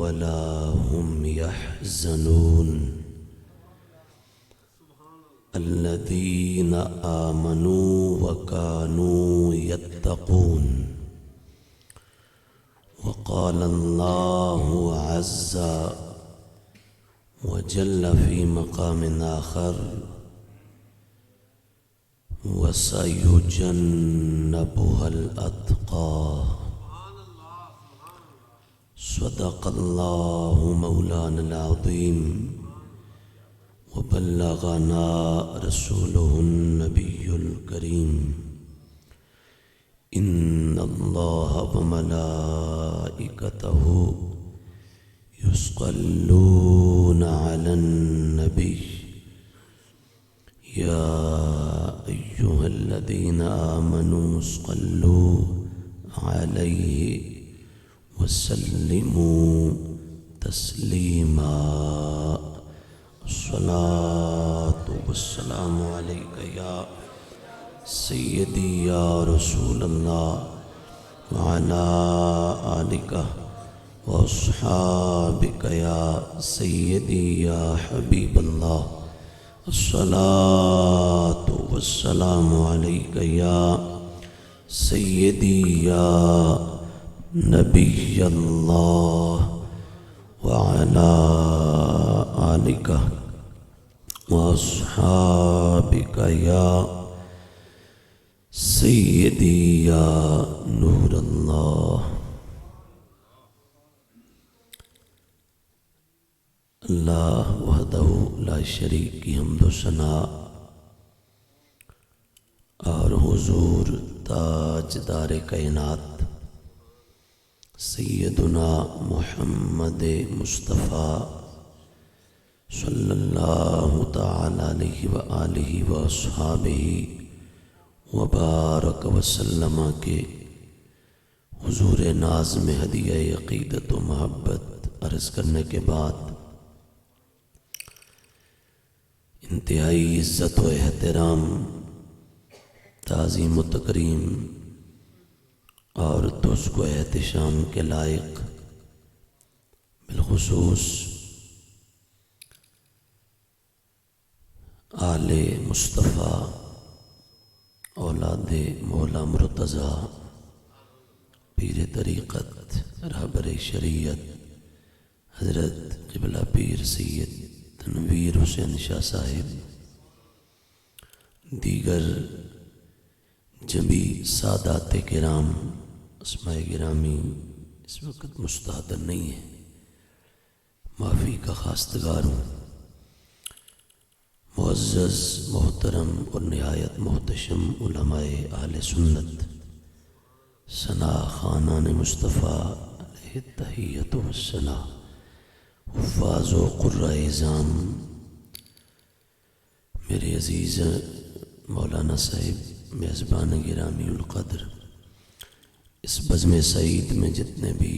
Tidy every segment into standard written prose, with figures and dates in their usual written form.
ولا هم يحزنون الذين آمنوا وكانوا يتقون. وقال الله عز وجل في مقام آخر: وسيجنبها الأتقى. صدق الله مولانا العظيم وبلغنا رسوله النبي الكريم. إن الله وملائكته يصلون على النبي يا أيها الذين آمنوا صلوا عليه وسلموا تسليما. الصلاة والسلام عليك يا سيدي يا رسول الله وعلى آلك وأصحابك يا سيدي يا حبيب الله. الصلاة والسلام عليك يا سيدي يا نبي الله وعلى آلك وأصحابك يا سيدي يا نور الله. اللہ وحدہ لا شریک کی حمد و ثنا اور حضور تاجدار کائنات سیدنا محمد مصطفیٰ صلی اللہ تعالی علیہ وآلہ وصحابہ وبارک وسلم کے حضور ناز میں ہدیہ عقیدت و محبت عرض کرنے کے بعد انتہائی عزت و احترام، تعظیم و تکریم اور تجھ کو احتشام کے لائق بالخصوص آل مصطفیٰ اولاد مولا مرتضیٰ پیر طریقت رہبر شریعت حضرت قبلہ پیر سید تنویر حسین شاہ صاحب، دیگر جمی سادات کرام، اسماء گرامی اس وقت مستحضر نہیں ہے، معافی کا خواستگار ہوں. معزز محترم اور نہایت محتشم علماء اہل سنت، ثنا خانان مصطفیٰ علیہ التحیۃ والثناء، حفاظ و قرۂ اعظام، میرے عزیز مولانا صاحب میزبان گرامی القدر، اس بزم سعید میں جتنے بھی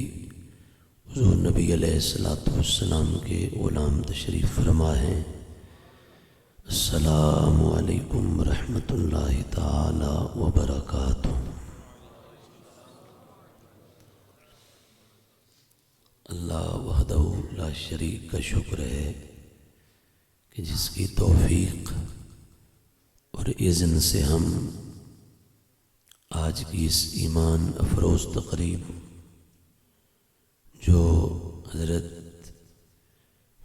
حضور نبی علیہ السلام کے غلام تشریف فرما ہیں، السلام علیکم ورحمۃ اللہ تعالی وبرکاتہ. اللہ وحدہ لا شریک کا شکر ہے کہ جس کی توفیق اور اذن سے ہم آج کی اس ایمان افروز تقریب جو حضرت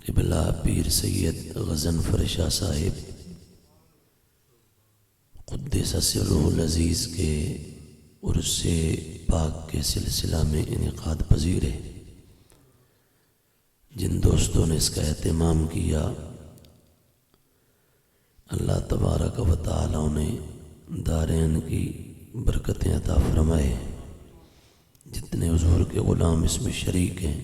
قبلہ پیر سید غضنفر شاہ صاحب قدس سرہ العزیز کے عرس پاک کے سلسلہ میں انعقاد پذیر ہے، جن دوستوں نے اس کا اہتمام کیا، اللہ تبارک و تعالی انہیں دارین کی برکتیں عطا فرمائے. جتنے حضور کے غلام اس میں شریک ہیں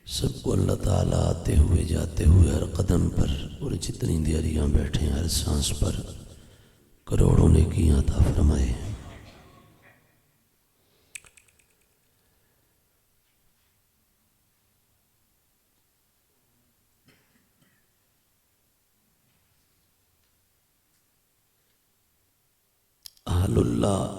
سب کو اللہ تعالیٰ آتے ہوئے جاتے ہوئے ہر قدم پر اور جتنی دیاریاں بیٹھے ہیں ہر سانس پر کروڑوں نیکیاں عطا فرمائے. اہل اللہ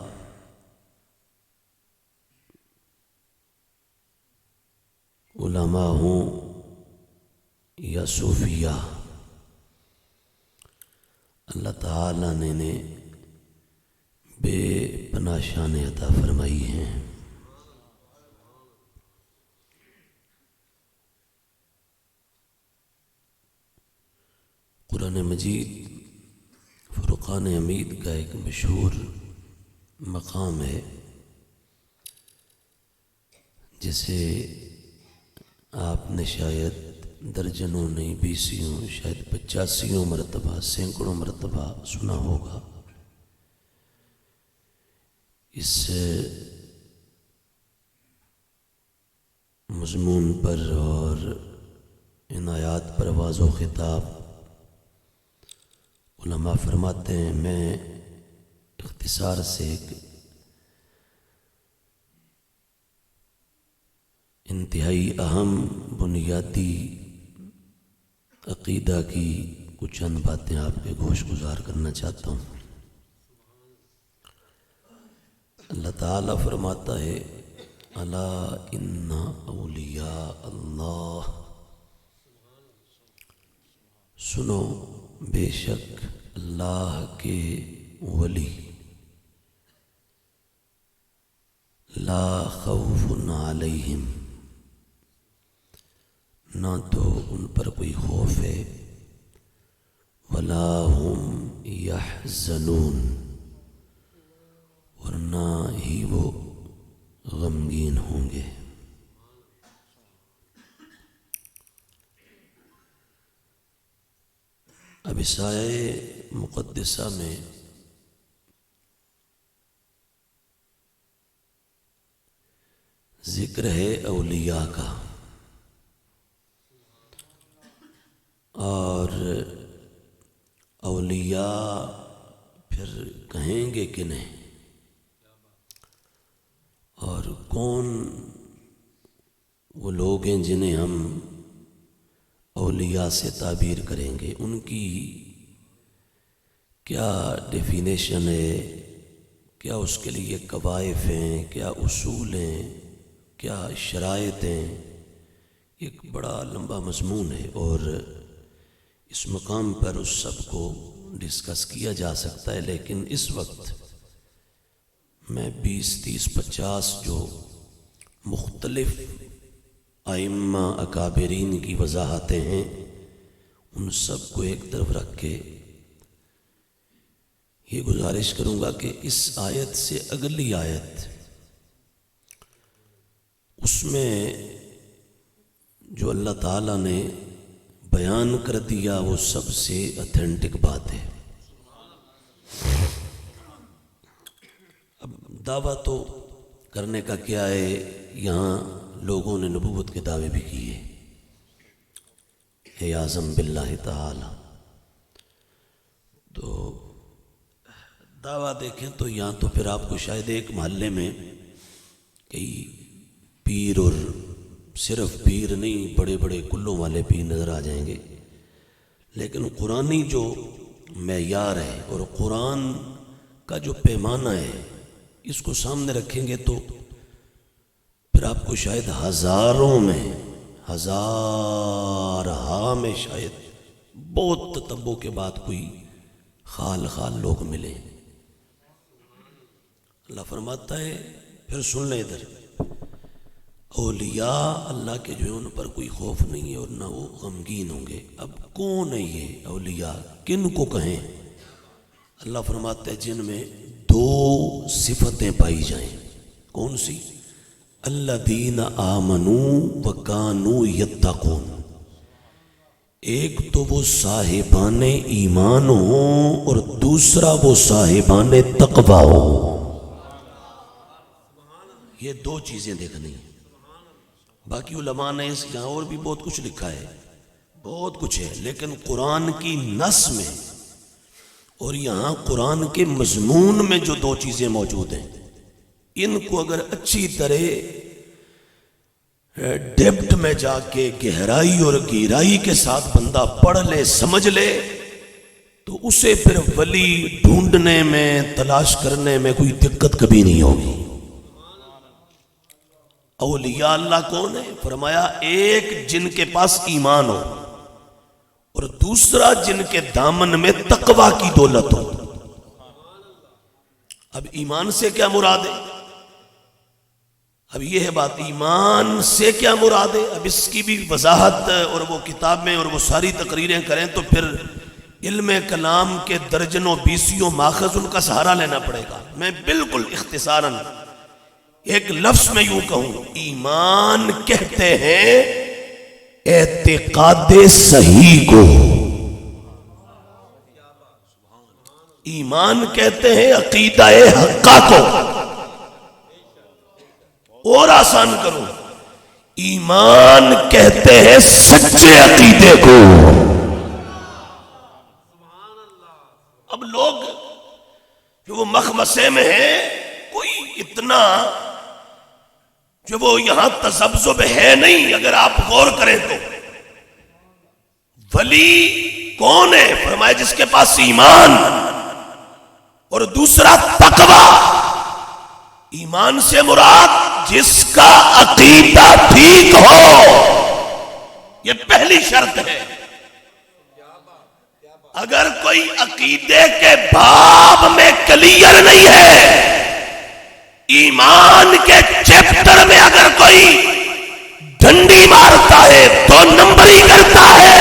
علماء ہوں یا صوفیہ، اللہ تعالیٰ نے بے پناہ شان عطا فرمائی ہیں۔ قرآن مجید فرقان حمید کا ایک مشہور مقام ہے جسے آپ نے شاید درجنوں نہیں بیسیوں شاید 85 مرتبہ سینکڑوں مرتبہ سنا ہوگا۔ اس مضمون پر اور ان آیات پر واض و خطاب علماء فرماتے ہیں، میں اختصار سے ایک انتہائی اہم بنیادی عقیدہ کی کچھ چند باتیں آپ کے گوش گزار کرنا چاہتا ہوں۔ اللہ تعالیٰ فرماتا ہے، الا ان اولیاء اللہ، سنو بے شک اللہ کے ولی، لا خوف علیہم، نہ تو ان پر کوئی خوف ہے، ولا ہم یحزنون، اور نہ ہی وہ غمگین ہوں گے۔ اب اس آیے مقدسہ میں ذکر ہے اولیاء کا، اور اولیاء پھر کہیں گے کہ نہیں، اور کون وہ لوگ ہیں جنہیں ہم اولیاء سے تعبیر کریں گے، ان کی کیا ڈیفینیشن ہے، کیا اس کے لیے قوائف ہیں، کیا اصول ہیں، کیا شرائط ہیں، ایک بڑا لمبا مضمون ہے، اور اس مقام پر اس سب کو ڈسکس کیا جا سکتا ہے، لیکن اس وقت میں 20 30 50 جو مختلف ائمہ اکابرین کی وضاحتیں ہیں ان سب کو ایک طرف رکھ کے یہ گزارش کروں گا کہ اس آیت سے اگلی آیت، اس میں جو اللہ تعالیٰ نے بیان کر دیا وہ سب سے اتھینٹک بات ہے۔ اب دعویٰ تو کرنے کا کیا ہے، یہاں لوگوں نے نبوت کے دعوے بھی کیے، اے اعظم باللہ تعالی، تو دعویٰ دیکھیں تو یہاں تو پھر آپ کو شاید ایک محلے میں کئی پیر، اور صرف پیر نہیں، بڑے بڑے کلوں والے پیر نظر آ جائیں گے، لیکن قرآنی جو معیار ہے اور قرآن کا جو پیمانہ ہے اس کو سامنے رکھیں گے تو پھر آپ کو شاید ہزاروں میں، ہزارہا میں شاید بہت تتبع کے بعد کوئی خال لوگ ملیں۔ اللہ فرماتا ہے، پھر سن لیں ادھر، اولیاء اللہ کے جو ہے ان پر کوئی خوف نہیں ہے اور نہ وہ غمگین ہوں گے۔ اب کون ہے یہ اولیاء، کن کو کہیں؟ اللہ فرماتا ہے جن میں 2 صفتیں پائی جائیں۔ کون سی؟ الذین آمنوا وکانوا یتقون، ایک تو وہ صاحبان ایمان ہوں اور دوسرا وہ صاحبان تقوی ہوں۔ یہ 2 چیزیں دیکھنی ہیں۔ باقی علماء نے اس یہاں اور بھی بہت کچھ لکھا ہے، بہت کچھ ہے، لیکن قرآن کی نص میں اور یہاں قرآن کے مضمون میں جو 2 چیزیں موجود ہیں، ان کو اگر اچھی طرح ڈیپتھ میں جا کے گہرائی اور گہرائی کے ساتھ بندہ پڑھ لے، سمجھ لے، تو اسے پھر ولی ڈھونڈنے میں، تلاش کرنے میں کوئی دقت کبھی نہیں ہوگی۔ اولیاء اللہ کون ہے؟ فرمایا ایک جن کے پاس ایمان ہو اور دوسرا جن کے دامن میں تقوی کی دولت ہو۔ اب ایمان سے کیا مراد ہے؟ اب یہ ہے بات، ایمان سے کیا مراد ہے؟ اب اس کی بھی وضاحت اور وہ کتاب میں اور وہ ساری تقریریں کریں تو پھر علم کلام کے درجنوں بیسیوں ماخذ ان کا سہارا لینا پڑے گا۔ میں بالکل اختصاراً ایک لفظ میں یوں کہوں، ایمان کہتے ہیں اعتقاد صحیح کو، ایمان کہتے ہیں عقیدہ حقہ کو، اور آسان کروں، ایمان کہتے ہیں سچے عقیدے کو۔ اب لوگ جو وہ مخمسے میں ہیں، کوئی اتنا جو وہ یہاں تذبذب ہے نہیں، اگر آپ غور کریں تو ولی کون ہے؟ فرمایا جس کے پاس ایمان اور دوسرا تقوی۔ ایمان سے مراد جس کا عقیدہ ٹھیک ہو، یہ پہلی شرط ہے۔ اگر کوئی عقیدے کے باب میں کلیئر نہیں ہے، ایمان کے چیپٹر میں اگر کوئی ڈنڈی مارتا ہے، دو نمبری کرتا ہے،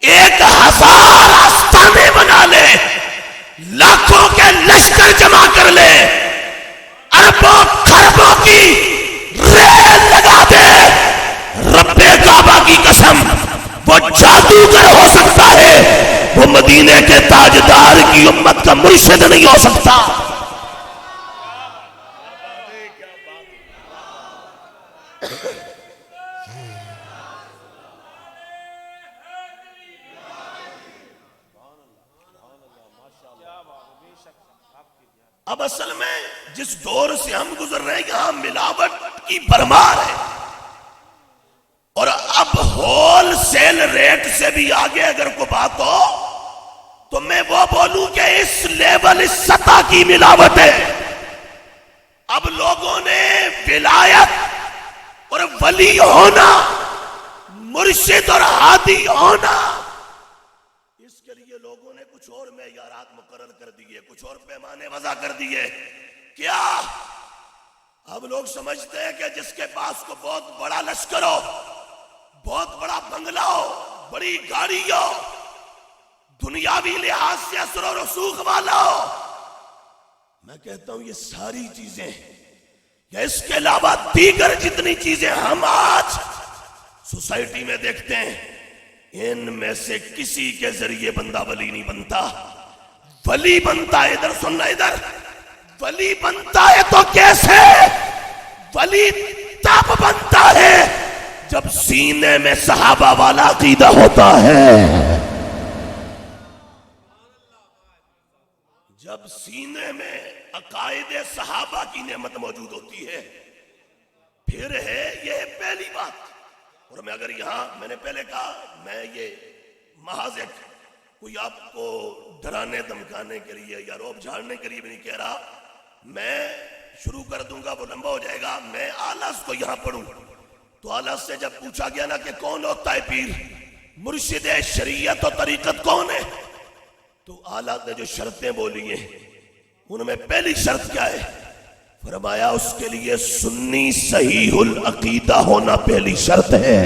1000 آستانے بنا لے، لاکھوں کے لشکر جمع کر لے، اربوں خربوں کی ریل لگا دے، رب کعبہ کی قسم وہ جادوگر ہو سکتا ہے، وہ مدینے کے تاجدار کی امت کا مرشد نہیں ہو سکتا۔ اب اصل میں جس دور سے ہم گزر رہے ہیں، یہاں ملاوٹ کی بھرمار ہے، اور اب ہول سیل ریٹ سے بھی آگے اگر کوئی بات ہو تو میں وہ بولوں کہ اس لیول، اس سطح کی ملاوٹ ہے۔ اب لوگوں نے ولایت اور ولی ہونا، مرشد اور ہادی ہونا، اس کے لیے لوگوں نے کچھ اور معیارات مقرر کر دیے، کچھ اور پیمانے وضع کر دیے۔ کیا اب لوگ سمجھتے ہیں کہ جس کے پاس کو بہت بڑا لشکر ہو، بہت بڑا بنگلہ ہو، بڑی گاڑی ہو، دنیاوی لحاظ سے اثر و رسوخ والا ہو، میں کہتا ہوں یہ ساری چیزیں یا اس کے علاوہ دیگر جتنی چیزیں ہم آج سوسائٹی میں دیکھتے ہیں، ان میں سے کسی کے ذریعے بندہ ولی نہیں بنتا۔ ولی بنتا ہے، ادھر سننا، ادھر ولی بنتا ہے تو کیسے؟ ولی تب بنتا ہے جب سینے میں صحابہ والا عقیدہ ہوتا ہے، جب سینے میں عقائد صحابہ کی نعمت موجود ہوتی ہے، پھر ہے یہ پہلی بات۔ اور میں اگر یہاں، میں نے پہلے کہا، میں یہ محض ایک کوئی آپ کو ڈرانے دھمکانے کے لیے یا روب جھاڑنے کے لیے بھی نہیں کہہ رہا، میں شروع کر دوں گا وہ لمبا ہو جائے گا۔ میں آلس کو یہاں پڑھوں تو آلس سے جب پوچھا گیا نا کہ کون ہوتا ہے پیر، مرشد شریعت و طریقت کون ہے، تو آلس نے جو شرطیں بولی ہیں ان میں پہلی شرط کیا ہے؟ فرمایا اس کے لیے سنی صحیح العقیدہ ہونا پہلی شرط ہے،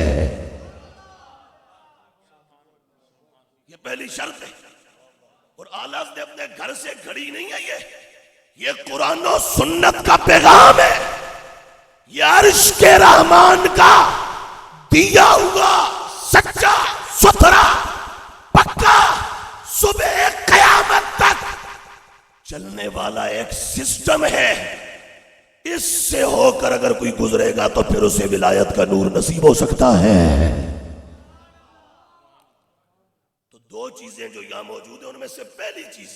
یہ پہلی شرط ہے۔ اور آلس نے اپنے گھر سے گھڑی نہیں ہے، یہ قرآن و سنت کا پیغام ہے، یہ عرش کے رحمان کا دیا ہوا سچا ستھرا پکا صبح قیامت تک چلنے والا ایک سسٹم ہے۔ اس سے ہو کر اگر کوئی گزرے گا تو پھر اسے ولایت کا نور نصیب ہو سکتا ہے۔ تو دو چیزیں جو یہاں موجود ہیں ان میں سے پہلی چیز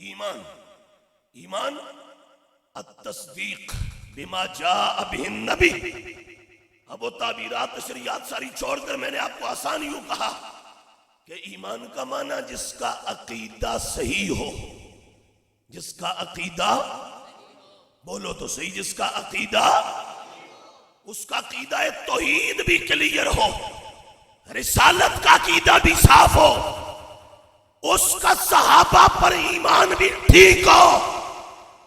ایمان۔ ایمان التصدیق بما جاء بہ النبی۔ اب وہ تعبیرات تشریحات ساری چھوڑ کر میں نے آپ کو آسان یوں کہا کہ ایمان کا معنی جس کا عقیدہ صحیح ہو، جس کا عقیدہ بولو تو صحیح، جس کا عقیدہ، اس کا عقیدہ توحید بھی کلیئر ہو، رسالت کا عقیدہ بھی صاف ہو، اس کا صحابہ پر ایمان بھی ٹھیک ہو،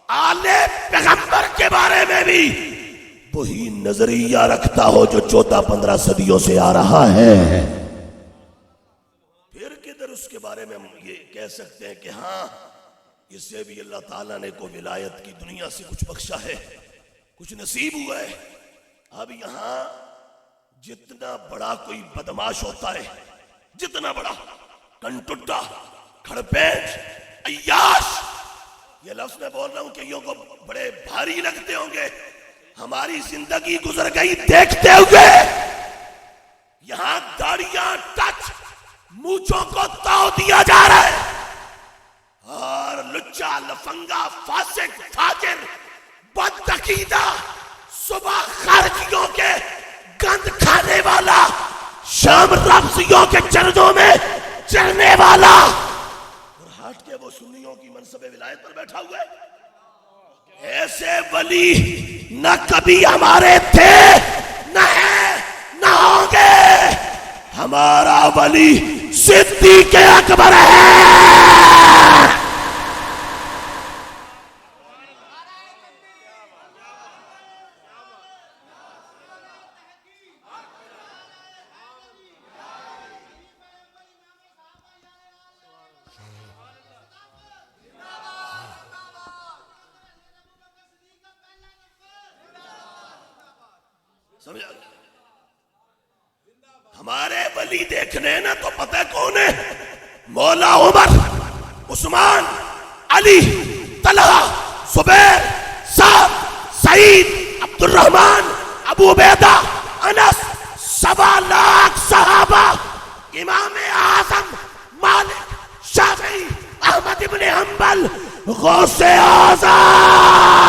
آل پیغمبر کے بارے میں بھی وہی نظریہ رکھتا ہو جو 14-15 صدیوں سے آ رہا ہے، پھر کدھر اس کے بارے میں ہم یہ کہہ سکتے ہیں کہ ہاں اس سے بھی اللہ تعالیٰ نے کو ولایت کی دنیا سے کچھ بخشا ہے، کچھ نصیب ہوا ہے۔ اب یہاں جتنا بڑا کوئی بدماش ہوتا ہے، جتنا بڑا کنٹٹا، کھڑپیٹ، عیاش، یہ لفظ میں بول رہا ہوں کہ یہ کو بڑے بھاری لگتے ہوں گے، ہماری زندگی گزر گئی دیکھتے ہوئے، یہاں داڑیاں ٹچ، مونچھوں کو تاؤ دیا جا رہا ہے، اور لچا، لفنگا، فاسق، فاجر، بدعقیدہ، صبح خارجیوں کے گند کھانے والا، شام رافضیوں کے چرنوں میں چرنے والا، اور ہٹ کے وہ سنیوں کی منصب ولایت پر بیٹھا ہوا ہے۔ ایسے ولی نہ کبھی ہمارے تھے، نہ ہیں، نہ ہوں گے۔ ہمارا ولی صدیق اکبر ہے۔ سمجھا؟ ہمارے ولی دیکھنے نا تو پتہ کون ہے؟ مولا عمر، عثمان، علی، طلحہ، زبیر، سعد، سعید، عبد الرحمن، ابو عبیدہ، انس، 1.25 لاکھ صحابہ، امام اعظم، مالک، شافعی، احمد ابن حنبل، غوث اعظم۔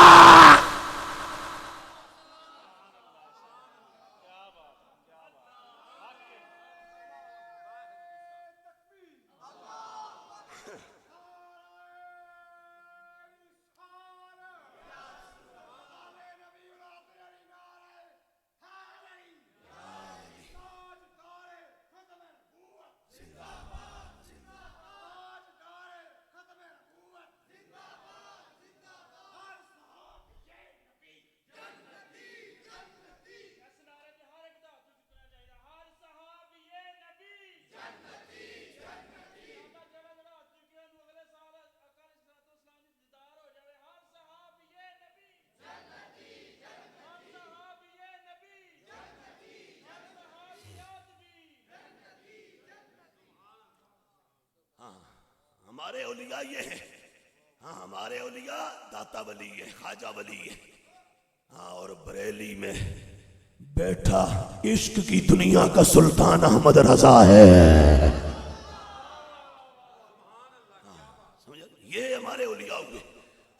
ہمارے اولیاء یہ ہیں، ہاں ہمارے اولیاء داتا ولی ہے، خواجہ ولی ہے، ہاں، اور بریلی میں بیٹھا عشق کی دنیا کا سلطان احمد رضا ہے۔ سمجھا؟ یہ ہمارے اولیاء ہوئے۔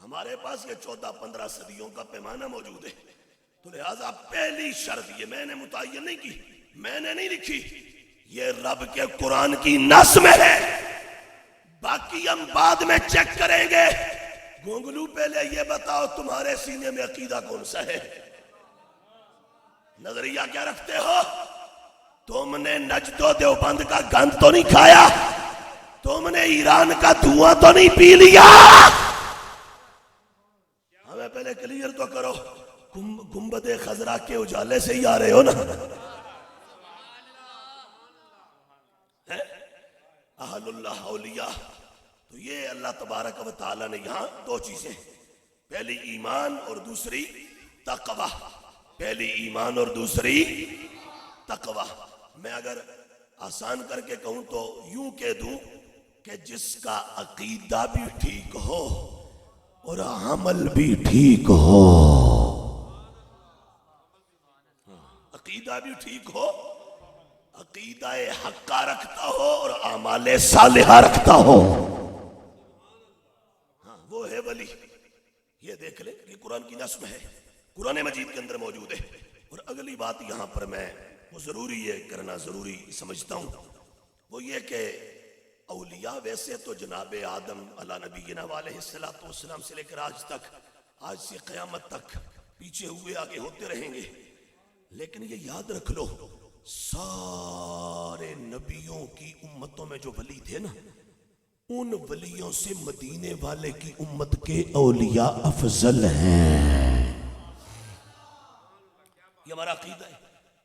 ہمارے پاس یہ 14-15 صدیوں کا پیمانہ موجود ہے، تو لہٰذا پہلی شرط یہ میں نے متعین نہیں کی، میں نے نہیں لکھی، یہ رب کے قرآن کی نص میں ہے، باقی ہم بعد میں چیک کریں گے۔ گونگلو پہلے یہ بتاؤ تمہارے سینے میں عقیدہ کون سا ہے، نظریہ کیا رکھتے ہو؟ تم نے نجد و دیوبند کا گند تو نہیں کھایا، تم نے ایران کا دھواں تو نہیں پی لیا؟ ہمیں پہلے کلیئر تو کرو، گنبد خضرا کے اجالے سے ہی آ رہے ہو نا؟ اہل اللہ اولیاء، تو یہ اللہ تبارک و تعالی نے یہاں دو چیزیں، پہلی ایمان اور دوسری تقوی، پہلی ایمان اور دوسری تقوی۔ میں اگر آسان کر کے کہوں تو یوں کہہ دوں کہ جس کا عقیدہ بھی ٹھیک ہو اور عمل بھی ٹھیک ہو، عقیدہ بھی ٹھیک ہو، عقیدہ حقہ رکھتا ہو اور اعمال صالحہ رکھتا ہو، ہاں وہ ہے ولی۔ یہ دیکھ لیں کہ قرآن کی نص میں ہے، قرآن مجید کے اندر موجود ہے۔ اور اگلی بات یہاں پر میں وہ ضروری ہے کرنا ضروری سمجھتا ہوں، وہ یہ کہ اولیاء ویسے تو جناب آدم علیہ نبینا علیہ السلام سے لے کر آج تک آج سے قیامت تک پیچھے ہوئے آگے ہوتے رہیں گے، لیکن یہ یاد رکھ لو سارے نبیوں کی امتوں میں جو ولی تھے نا، ان ولیوں سے مدینے والے کی امت کے اولیاء افضل ہیں۔ یہ ہمارا عقیدہ ہے،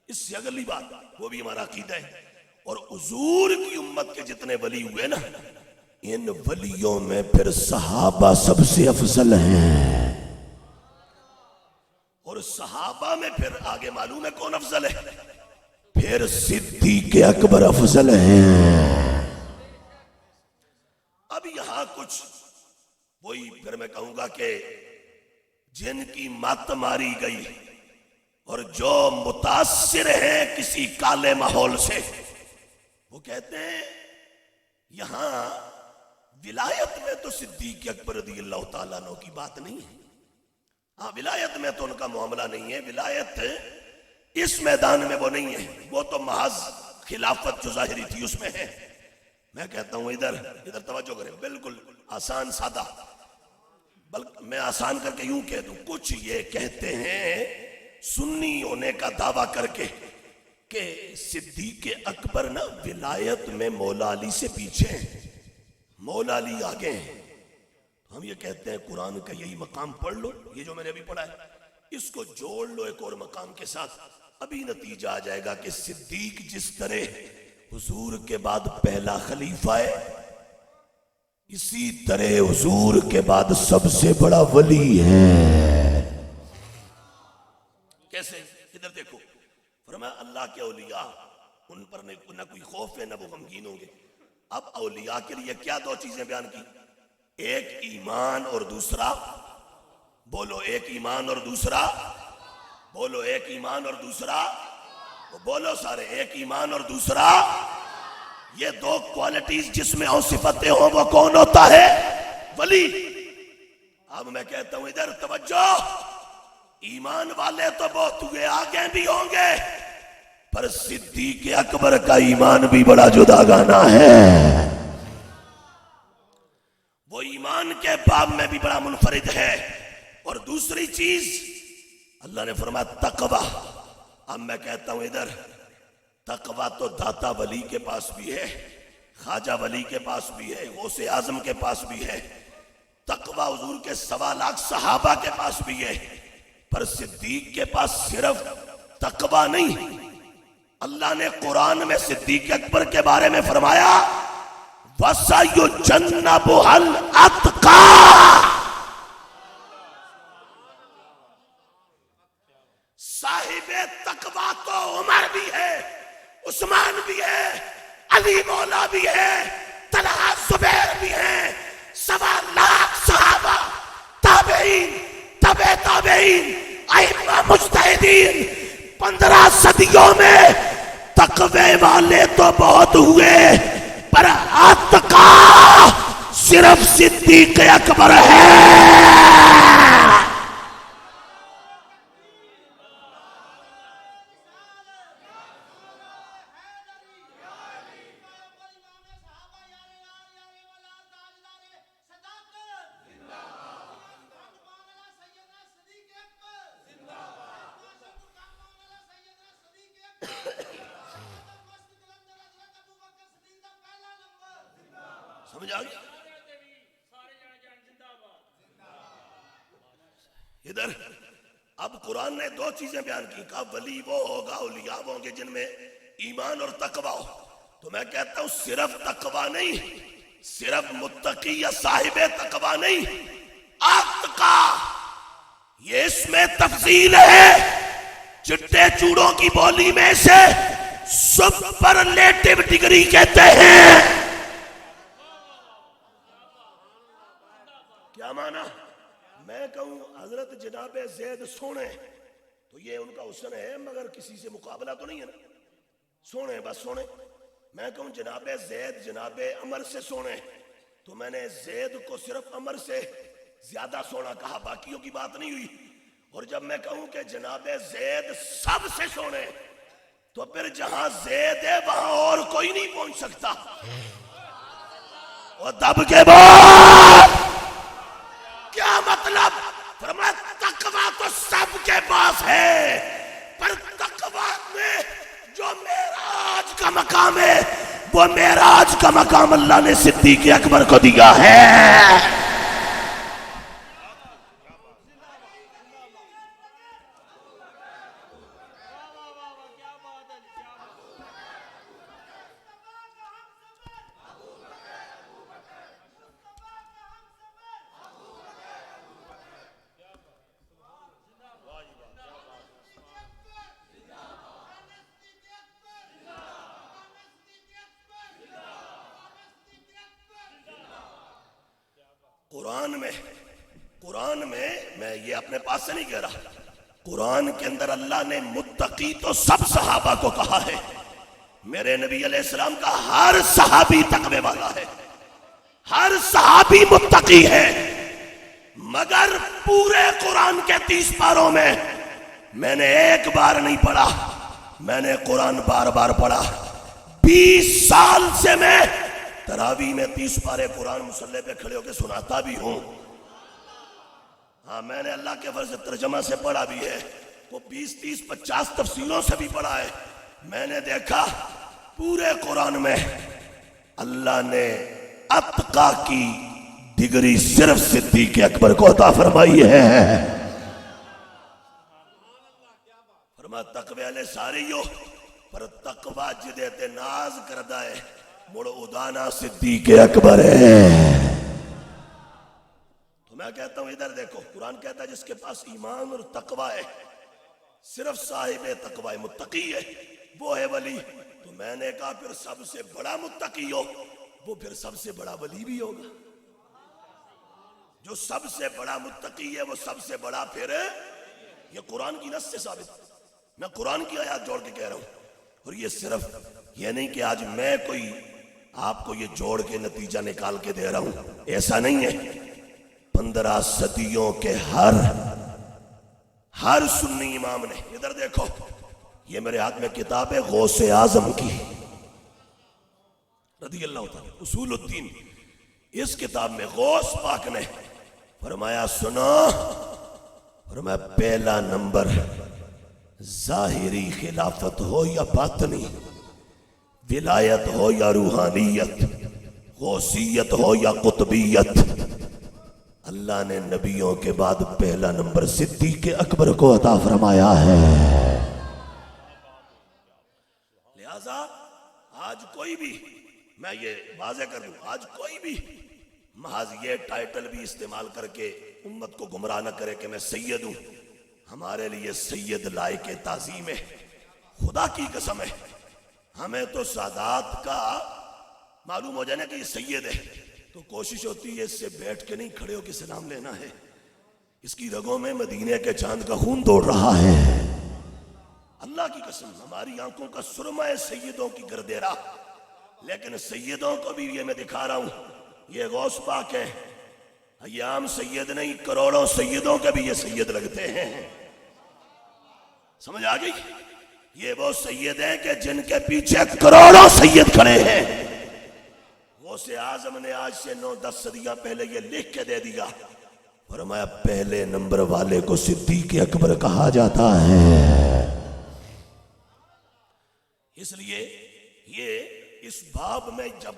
اس سے اگلی بات وہ بھی ہمارا عقیدہ ہے۔ اور حضور کی امت کے جتنے ولی ہوئے نا، ان ولیوں میں پھر صحابہ سب سے افضل ہیں، اور صحابہ میں پھر آگے معلوم ہے کون افضل ہے، پھر صدیق اکبر افضل ہیں۔ اب یہاں کچھ وہی پھر میں کہوں گا کہ جن کی مت ماری گئی اور جو متاثر ہیں کسی کالے ماحول سے، وہ کہتے ہیں یہاں ولایت میں تو صدیق اکبر رضی اللہ تعالیٰ عنہ کی بات نہیں ہے، ہاں ولایت میں تو ان کا معاملہ نہیں ہے، ولایت اس میدان میں وہ نہیں ہے، وہ تو محض خلافت جو ظاہری تھی اس میں ہے۔ میں کہتا ہوں ادھر توجہ کریں، بالکل آسان سادہ، بلکہ میں آسان کر کے یوں کہہ دوں، کچھ یہ کہتے ہیں سنی ہونے کا دعویٰ کر کے کہ صدیق اکبر نا ولایت میں مولا علی سے پیچھے ہیں، مولا علی آگے ہیں۔ ہم یہ کہتے ہیں قرآن کا یہی مقام پڑھ لو، یہ جو میں نے ابھی پڑھا ہے اس کو جوڑ لو ایک اور مقام کے ساتھ، ابھی نتیجہ آ جائے گا کہ صدیق جس طرح حضور کے بعد پہلا خلیفہ ہے، اسی طرح حضور کے بعد سب سے بڑا ولی ہے۔ کیسے؟ ادھر دیکھو، فرمایا اللہ کے اولیاء ان پر نہ کوئی خوف ہے نہ وہ غمگین ہوں گے۔ اب اولیاء کے لیے کیا دو چیزیں بیان کی، ایک ایمان اور دوسرا، بولو ایک ایمان اور دوسرا، بولو ایک ایمان اور دوسرا، بولو سارے ایک ایمان اور دوسرا۔ یہ دو کوالٹیز جس میں اور صفتیں ہوں وہ کون ہوتا ہے؟ ولی۔ اب میں کہتا ہوں ادھر توجہ، ایمان والے تو بہت ہوئے، آگے بھی ہوں گے، پر صدیق اکبر کا ایمان بھی بڑا جدا گانا ہے، وہ ایمان کے باب میں بھی بڑا منفرد ہے۔ اور دوسری چیز اللہ نے فرمایا تقوی۔ اب میں کہتا ہوں ادھر تقوی تو داتا ولی کے پاس بھی ہے، خواجہ ولی کے پاس بھی ہے، غوث اعظم کے پاس بھی ہے، تقوی حضور کے 1.25 لاکھ صحابہ کے پاس بھی ہے، پر صدیق کے پاس صرف تقوی نہیں۔ اللہ نے قرآن میں صدیق اکبر کے بارے میں فرمایا وَسَيُجَنَّبُهَا الْأَتْقَى، صاحب تقوی تو عمر بھی ہے، عثمان بھی ہے، علی مولا بھی ہے، طلحہ زبیر بھی ہیں، 1.25 لاکھ صحابہ، تابعین، تبع تابعین، ائمہ مجتہدین، 15 صدیوں میں تقوی والے تو بہت ہوئے، پر اتقیٰ صرف صدیق اکبر ہے۔ سمجھ آ گیا؟ ادھر اب قرآن نے دو چیزیں بیان کی، کہا ولی وہ ہوگا، اولیاء وہ ہوں گے جن میں ایمان اور تقوی ہو۔ تو میں کہتا ہوں صرف تقوی نہیں، صرف متقی یا صاحب تقوی نہیں، اتقیٰ، یہ اس میں تفضیل ہے۔ چٹے چوڑوں کی بولی میں سے سپرلیٹو ڈگری کہتے ہیں۔ کیا معنی؟ میں کہوں حضرت جناب زید سونے تو یہ ان کا حسن ہے، مگر کسی سے مقابلہ تو نہیں ہے نا، سونے بس سونے۔ میں کہوں جناب زید جناب عمر سے سونے تو میں نے زید کو صرف عمر سے زیادہ سونا کہا، باقیوں کی بات نہیں ہوئی۔ اور جب میں کہوں کہ جناب زید سب سے سونے تو پھر جہاں زید ہے وہاں اور کوئی نہیں پہنچ سکتا۔ اور دب کے بعد کیا مطلب؟ فرمایا کے پاس ہے، پر تقویٰ میں جو معراج کا مقام ہے وہ معراج کا مقام اللہ نے صدیق اکبر کو دیا ہے۔ قرآن میں میں یہ اپنے پاس سے نہیں کہہ رہا، قرآن کے اندر اللہ نے متقی تو سب صحابہ کو کہا ہے، میرے نبی علیہ السلام کا ہر صحابی تقوی والا ہے، ہر صحابی متقی ہے، مگر پورے قرآن کے 30 پاروں میں نے ایک بار نہیں پڑھا، میں نے قرآن بار بار پڑھا۔ 20 سال سے میں تراویح میں 30 پارے قرآن مصلی پہ کھڑے ہو کے سناتا بھی ہوں۔ ہاں، میں نے اللہ کے فضل سے ترجمہ سے پڑھا بھی ہے، وہ 20 30 50 تفسیروں سے بھی پڑھا ہے۔ میں نے دیکھا پورے قرآن میں اللہ نے اتقا کی ڈگری صرف صدیق اکبر کو عطا فرمائی ہے۔ فرما تقوی والے سارے ہو، پر تقوی جدے تے ناز کردہ ہے مڑ ادانا صدیق اکبر ہے۔ تو میں کہتا ہوں ادھر دیکھو، قرآن کہتا ہے جس کے پاس ایمان اور تقوی ہے، صرف صاحب تقوی متقی ہے، وہ ہے ولی۔ تو میں نے کہا پھر سب سے بڑا متقی ہو وہ پھر سب سے بڑا ولی بھی ہوگا۔ جو سب سے بڑا متقی ہے وہ سب سے بڑا پھر ہے۔ یہ قرآن کی نص سے ثابت، میں قرآن کی آیات جوڑ کے کہہ رہا ہوں۔ اور یہ صرف یہ نہیں کہ آج میں کوئی آپ کو یہ جوڑ کے نتیجہ نکال کے دے رہا ہوں، ایسا نہیں ہے۔ 15 صدیوں کے ہر سنی امام نے، ادھر دیکھو یہ میرے ہاتھ میں کتاب ہے غوث اعظم کی رضی اللہ تعالیٰ اصول الدین، اس کتاب میں غوث پاک نے فرمایا سنو، فرمایا پہلا نمبر ظاہری خلافت ہو یا باطنی، ولایت ہو یا روحانیت، غوثیت ہو یا قطبیت، اللہ نے نبیوں کے بعد پہلا نمبر صدیق اکبر کو عطا فرمایا ہے۔ لہذا آج کوئی بھی، میں یہ واضح کر دوں، آج کوئی بھی محض یہ ٹائٹل بھی استعمال کر کے امت کو گمراہ نہ کرے کہ میں سید ہوں۔ ہمارے لیے سید لائق تعظیم ہے، خدا کی قسم ہے۔ ہمیں تو سادات کا معلوم ہو جانا کہ یہ سید ہے تو کوشش ہوتی ہے اس سے بیٹھ کے نہیں، کھڑے ہو کے سلام لینا ہے۔ اس کی رگوں میں مدینے کے چاند کا خون دوڑ رہا ہے۔ اللہ کی قسم ہماری آنکھوں کا سرمہ ہے سیدوں کی گردیرا، لیکن سیدوں کو بھی یہ میں دکھا رہا ہوں، یہ غوث پاک ہے، یہ عام سید نہیں، کروڑوں سیدوں کے بھی یہ سید لگتے ہیں۔ سمجھ آ گئی؟ یہ وہ سید ہیں کہ جن کے پیچھے کروڑوں سید کھڑے ہیں۔ غوث اعظم نے آج سے 9-10 صدیاں پہلے یہ لکھ کے دے دیا، فرمایا پہلے نمبر والے کو صدیق اکبر کہا جاتا ہے۔ اس لیے یہ اس باب میں جب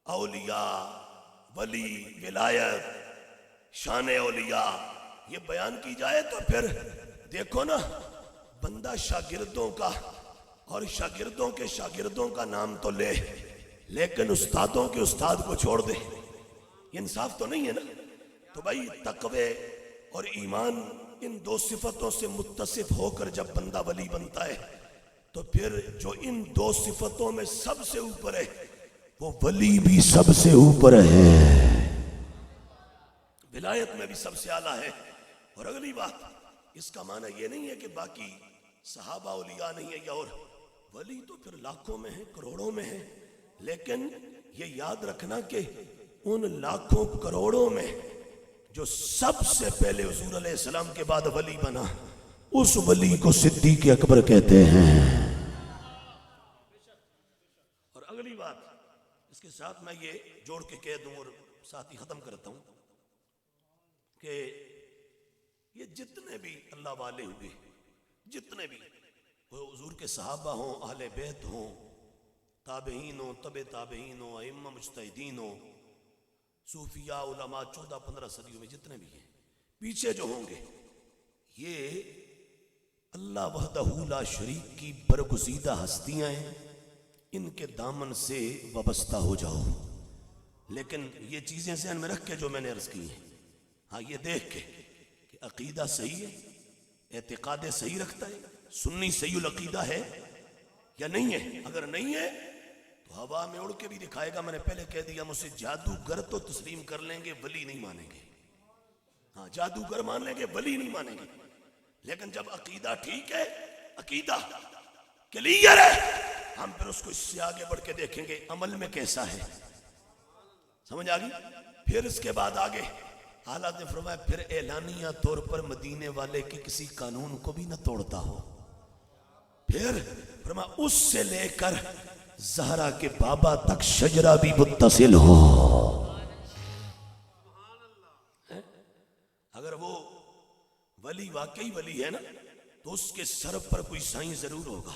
اولیاء، ولی، ولایت، شان اولیاء یہ بیان کی جائے تو پھر دیکھو نا، بندہ شاگردوں کا اور شاگردوں کے شاگردوں کا نام تو لے، لیکن استادوں کے استاد کو چھوڑ دے، یہ انصاف تو نہیں ہے نا۔ تو بھائی تقوی اور ایمان ان 2 صفتوں سے متصف ہو کر جب بندہ ولی بنتا ہے تو پھر جو ان 2 صفتوں میں سب سے اوپر ہے وہ ولی بھی سب سے اوپر ہے، ولایت میں بھی سب سے اعلیٰ ہے۔ اور اگلی بات، اس کا معنی یہ نہیں ہے کہ باقی صحابہ اولیاء نہیں ہے یا اور، ولی تو پھر لاکھوں میں ہیں، کروڑوں میں ہیں، لیکن یہ یاد رکھنا کہ ان لاکھوں کروڑوں میں جو سب سے پہلے حضور علیہ السلام کے بعد ولی بنا، اس ولی کو صدیق اکبر کہتے ہیں۔ اور اگلی بات اس کے ساتھ میں یہ جوڑ کے کہہ دوں اور ساتھ ہی ختم کرتا ہوں کہ یہ جتنے بھی اللہ والے ہوئے، جتنے بھی، وہ حضور کے صحابہ ہوں، اہل بیت ہوں، تابعین ہوں، تبع تابعین ہوں، ائمہ مجتہدین ہوں، صوفیاء علماء 14-15 صدیوں میں جتنے بھی ہیں، پیچھے جو ہوں گے، یہ اللہ وحدہ لا شریک کی برگزیدہ ہستیاں ہیں، ان کے دامن سے وابستہ ہو جاؤ۔ لیکن یہ چیزیں ذہن میں رکھ کے جو میں نے عرض کی ہیں، ہاں یہ دیکھ کے کہ عقیدہ صحیح ہے، اعتقاد صحیح رکھتا ہے، سنی صحیح العقیدہ ہے یا نہیں ہے۔ اگر نہیں ہے تو ہوا میں اڑ کے بھی دکھائے گا، میں نے پہلے کہہ دیا، مجھ سے جادوگر تو تسلیم کر لیں گے، ولی نہیں مانیں گے۔ ہاں جادوگر مان لیں گے، ولی نہیں مانیں گے۔ لیکن جب عقیدہ ٹھیک ہے، عقیدہ کلیئر ہے، ہم پھر اس کو اس سے آگے بڑھ کے دیکھیں گے عمل میں کیسا ہے۔ سمجھ آ گئی؟ پھر اس کے بعد آگے حالات نے فرمایا پھر اعلانیہ طور پر مدینے والے کے کسی قانون کو بھی نہ توڑتا ہو، پھر فرمایا اس سے لے کر زہرا کے بابا تک شجرہ بھی متصل ہو۔ اگر وہ ولی واقعی ولی ہے نا تو اس کے سر پر کوئی سائیں ضرور ہوگا،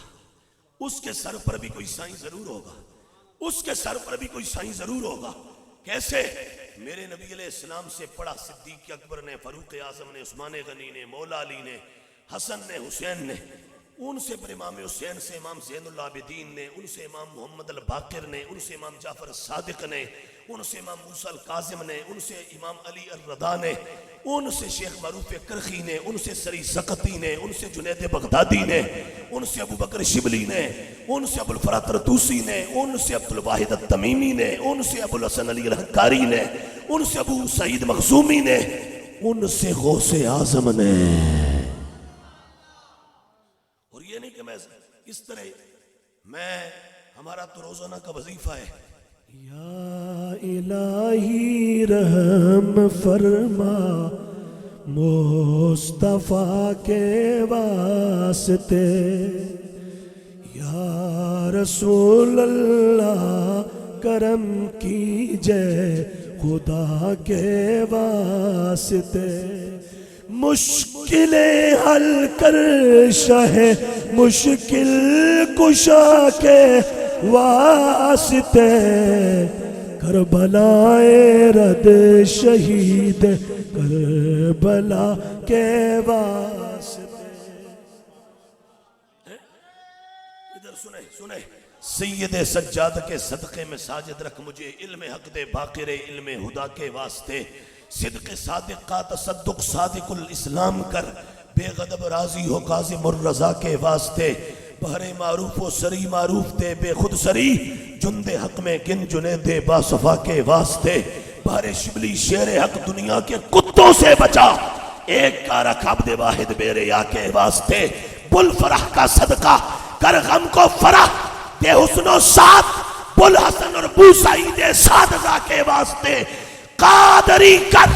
اس کے سر پر بھی کوئی سائیں ضرور ہوگا، اس کے سر پر بھی کوئی سائیں ضرور ہوگا۔ کیسے؟ میرے نبی علیہ السلام سے پڑھا صدیق اکبر نے، فاروق اعظم نے، عثمان غنی نے، مولا علی نے، حسن نے، حسین نے، ان سے پر امام حسین سے امام زین العابدین نے، ان سے امام محمد الباقر نے، ان سے امام جعفر الصادق نے، ان سے امام موسیٰ الکاظم نے، ان سے امام علی الرضا نے، ان سے شیخ معروف کرخی نے، ان سے سری سقطی نے، ان سے جنید بغدادی نے، ان سے ابو بکر شبلی نے، ان سے ابو الفرات طوسی نے، ان سے عبد الواحد التمیمی نے، ان سے ابو الحسن علی الحکاری نے، ان سے ابو سعید مخزومی نے، ان سے غوث اعظم نے۔ اور یہ نہیں کہ میں اس طرح ہمارا تو روزانہ کا وظیفہ ہے، یا الہی رحم فرما مصطفیٰ کے واسطے، یا رسول اللہ کرم کیجئے خدا کے واسطے، مشکلیں حل کر شاہ مشکل کشا کے واسطے، کربلائے رد شہید کربلا کے واسطے۔ ادھر سنیں سید سجاد کے صدقے میں ساجد رکھ مجھے، علم حق دے باقر علم خدا کے واسطے، صدق صادق کا تصدق صادق الاسلام کر، بے غضب راضی ہو کاظم الرضا کے واسطے، بہر معروف و سری معروف دے بے خود سری، جند حق میں گن جنید با صفا کے واسطے، بہر شبلی شیر حق دنیا کے کتوں سے بچا، ایک کا رکھ عبد واحد بے ریا کے واسطے، بل فرح کا صدقہ کر غم کو فرح دے حسن و سعد، بل حسن اور بو سعید سعدزا کے واسطے، قادری کر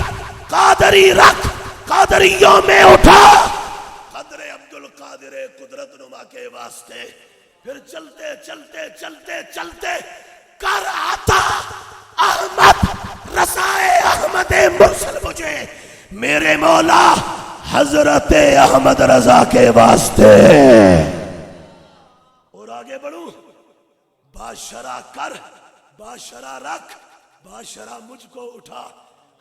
قادری رکھ قادریوں میں اٹھا، قدر عبدالقادر قدرت نما کے واسطے، پھر چلتے چلتے چلتے چلتے کر آتا احمد رسائے احمد مرسل مجھے میرے مولا حضرت احمد رضا کے واسطے۔ اور آگے بڑھوں، باشرہ کر باشرہ رکھ باشرہ مجھ کو اٹھا،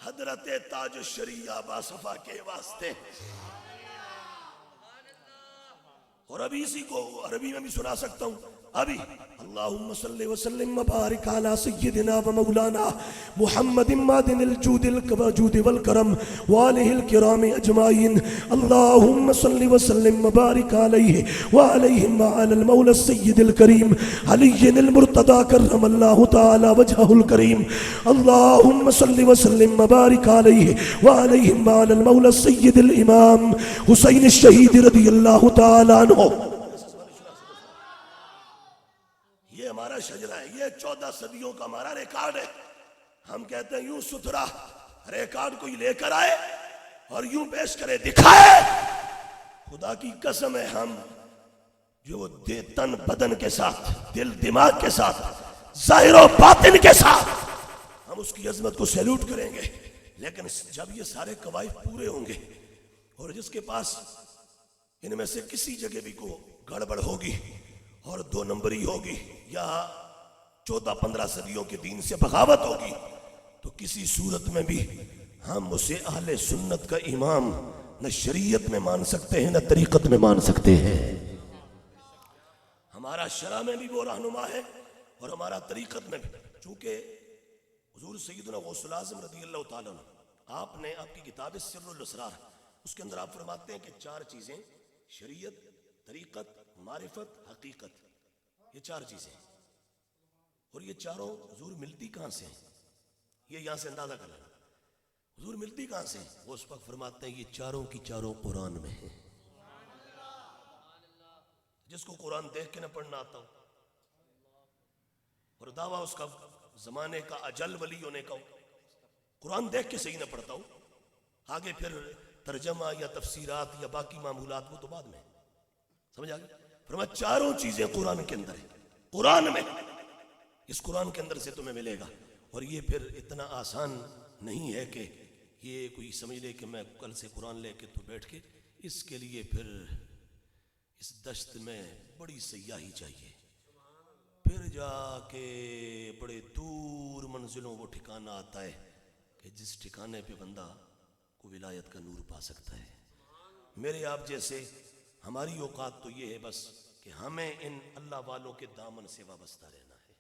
حضرت تاج الشریعہ با صفا کے واسطے۔ اور ابھی اسی کو عربی میں بھی سنا سکتا ہوں، ابھی اللہم صلی وسلم وبارک علی سیدنا و مولانا محمد مادن الجود الوجود والکرم وآلہ الکرام اجمعین، اللہم صلی وسلم وبارک علیہ وعلیہم وعلی المولا السید الکریم علی المرتضی کرم اللہ تعالی وجہہ الکریم، اللہم صلی وسلم وبارک علیہ وعلیہم وعلی المولا السید الامام حسین الشہید رضی اللہ تعالی عنہ۔ یہ ہمارا شجرہ ہے، یہ 14 صدیوں کا ہمارا ریکارڈ ہے۔ ہم کہتے ہیں یوں ستھرا ریکارڈ کوئی لے کر آئے اور یوں پیش کرے دکھائے، خدا کی قسم ہے ہم جو تن بدن کے ساتھ دل دماغ کے ساتھ ظاہر و باطن کے ساتھ ہم اس کی عظمت کو سیلوٹ کریں گے، لیکن جب یہ سارے قوائف پورے ہوں گے اور جس کے پاس ان میں سے کسی جگہ بھی کو گڑبڑ ہوگی اور 2 نمبری ہوگی یا 14-15 صدیوں کے دین سے بغاوت ہوگی تو کسی صورت میں بھی ہم اسے اہل سنت کا امام نہ شریعت میں مان سکتے ہیں نہ طریقت میں مان سکتے ہیں. ہمارا شرع میں بھی وہ رہنما ہے اور ہمارا طریقت میں بھی. چونکہ حضور سیدنا غوث الاعظم رضی اللہ تعالیٰ عنہ آپ نے آپ کی کتاب سر الاسرار اس کے اندر آپ فرماتے ہیں کہ 4 چیزیں شریعت، طریقت، معرفت، حقیقت، یہ 4 چیزیں ہیں. اور یہ چاروں حضور ملتی کہاں سے ہیں؟ یہ یہاں سے اندازہ کر لینا حضور ملتی کہاں سے ہیں؟ وہ اس وقت فرماتے ہیں یہ چاروں کی چاروں قرآن میں ہیں. جس کو قرآن دیکھ کے نہ پڑھنا آتا ہو اور دعویٰ اس کا زمانے کا اجل ولی ہونے کا ہو، قرآن دیکھ کے صحیح نہ پڑھتا ہو، آگے پھر ترجمہ یا تفسیرات یا باقی معمولات وہ تو بعد میں. سمجھ آ گئی؟ فرمایا چاروں چیزیں قرآن کے اندر ہیں، قرآن میں. اس قرآن کے اندر سے تمہیں ملے گا. اور یہ پھر اتنا آسان نہیں ہے کہ یہ کوئی سمجھ لے کہ میں کل سے قرآن لے کے تو بیٹھ کے. اس کے لیے پھر اس دشت میں بڑی سیاحی چاہیے، پھر جا کے بڑے دور منزلوں وہ ٹھکانہ آتا ہے کہ جس ٹھکانے پہ بندہ کو ولایت کا نور پا سکتا ہے. میرے آپ جیسے ہماری اوقات تو یہ ہے بس کہ ہمیں ان اللہ والوں کے دامن سے وابستہ رہنا ہے.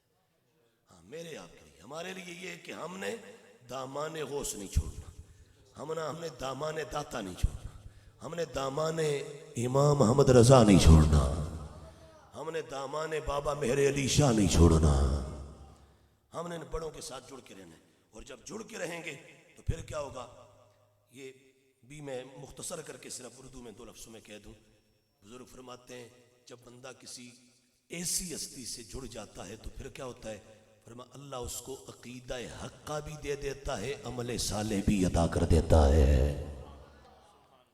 ہاں میرے آپ کے لیے، ہمارے لیے یہ ہے کہ ہم نے دامان غوث نہیں چھوڑنا، ہم نے دامان داتا نہیں چھوڑنا، ہم نے دامان امام محمد رضا نہیں چھوڑنا، ہم نے دامان بابا مہر علی شاہ نہیں چھوڑنا. ہم نے ان بڑوں کے ساتھ جڑ کے رہنا ہے. اور جب جڑ کے رہیں گے تو پھر کیا ہوگا، یہ بھی میں مختصر کر کے صرف اردو میں 2 لفظوں میں کہہ دوں. بزرگ فرماتے ہیں جب بندہ کسی ایسی ہستی سے جڑ جاتا ہے تو پھر کیا ہوتا ہے، فرمایا اللہ اس کو عقیدہ حقہ بھی دے دیتا ہے، عمل صالح بھی عطا کر دیتا ہے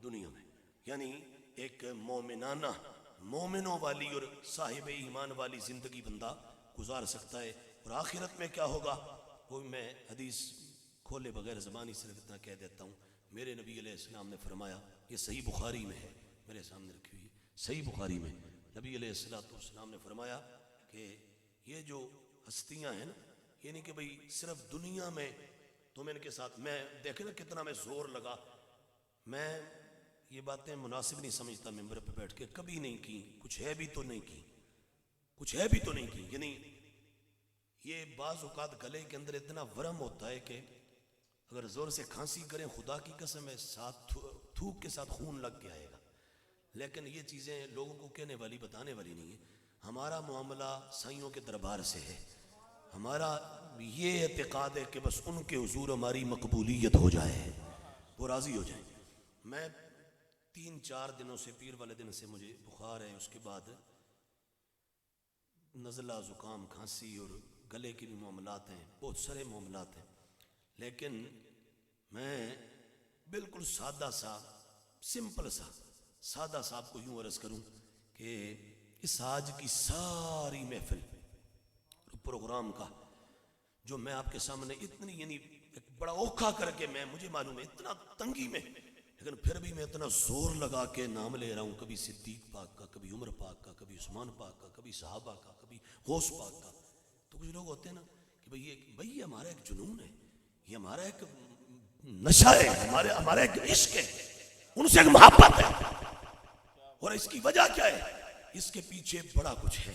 دنیا میں. یعنی ایک مومنانہ، مومنوں والی اور صاحب ایمان والی زندگی بندہ گزار سکتا ہے. اور آخرت میں کیا ہوگا وہ میں حدیث کھولے بغیر زبانی صرف اتنا کہہ دیتا ہوں. میرے نبی علیہ السلام نے فرمایا، یہ صحیح بخاری میں ہے، میرے سامنے رکھی ہوئی صحیح بخاری میں، نبی علیہ السلام نے فرمایا کہ یہ جو ہستیاں ہیں نا، یعنی کہ بھئی صرف دنیا میں تم ان کے ساتھ، میں دیکھیں نا کتنا میں زور لگا، میں یہ باتیں مناسب نہیں سمجھتا ممبر پہ بیٹھ کے، کبھی نہیں کی، کچھ ہے بھی تو نہیں کی، کچھ ہے بھی تو نہیں کی. یعنی یہ بعض اوقات گلے کے اندر اتنا ورم ہوتا ہے کہ اگر زور سے کھانسی کریں خدا کی قسم ہے ساتھ تھوک کے ساتھ خون لگ کے آئے گا. لیکن یہ چیزیں لوگوں کو کہنے والی بتانے والی نہیں ہیں. ہمارا معاملہ سائیوں کے دربار سے ہے، ہمارا یہ اعتقاد ہے کہ بس ان کے حضور ہماری مقبولیت ہو جائے، وہ راضی ہو جائیں. میں 3-4 دنوں سے، پیر والے دن سے مجھے بخار ہے، اس کے بعد نزلہ، زکام، کھانسی اور گلے کے بھی معاملات ہیں، بہت سارے معاملات ہیں. لیکن میں بالکل سادہ سا، سمپل سا، سادہ سا آپ کو یوں عرض کروں کہ اس آج کی ساری محفل پروگرام کا جو میں آپ کے سامنے اتنی، یعنی ایک بڑا اوکھا کر کے، میں مجھے معلوم ہے اتنا تنگی میں، لیکن پھر بھی میں اتنا زور لگا کے نام لے رہا ہوں، کبھی صدیق پاک کا، کبھی عمر پاک کا، کبھی عثمان پاک کا، کبھی صحابہ کا، کبھی غوث پاک کا. تو کچھ لوگ ہوتے ہیں نا کہ بھئی یہ ہمارا ایک جنون ہے، یہ ہمارا ایک نشہ ہے، ہمارا ایک عشق ہے، ان سے ایک محبت ہے. اور اس کی وجہ کیا ہے؟ اس کے پیچھے بڑا کچھ ہے.